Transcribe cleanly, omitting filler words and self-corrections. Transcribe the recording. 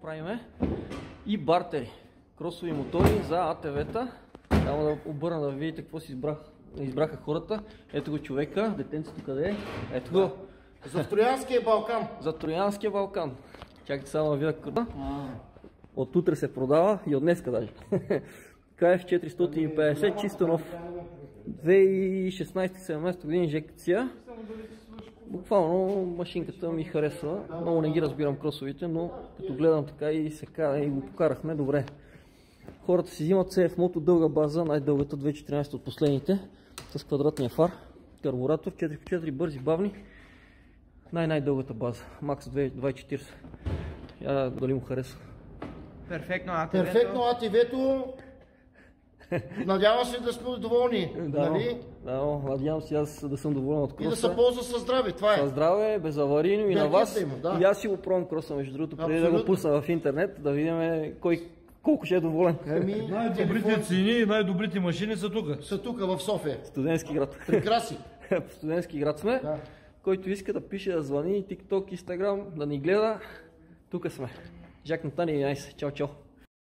правиме. И бартери. Кросови мотори за АТВ-та. Само да обърна да видите какво си избраха хората. Ето го човека, детенцето къде е? Ето го. За Троянския Балкан. За Троянския Балкан. Чакайте само да видя къде. От утре се продава и от днеска даже. КФ 450, чисто нов. 2016-17 години инжекция. Буквално машинката ми харесва. Много не ги разбирам кросовите, но като гледам така и се кара и го покарахме добре. Хората си взимат CF Moto дълга база, най-дългата 2014 от последните, с квадратния фар, карбуратор, 4x4, бързи, бавни. Най-дългата база, Max 240. Дали му харесва? Перфектно АТВ-то. Надявам се да сме доволни. Нали? Да, надявам се аз да съм доволен от кроса. И да се ползва със здраве, това е. Със здраве, безаварийно и на вас. Да. И аз си го пробвам кроса, между другото, преди да го пусна в интернет, да видим колко ще е доволен. Най-добрите цени и най-добрите машини са тук. Са тук в София. Студентски град. Прекраси. В студентски град сме. Да. Който иска да пише, да звъни, TikTok, Instagram, да ни гледа, тук сме. Жак Натани 11. Чао, чао.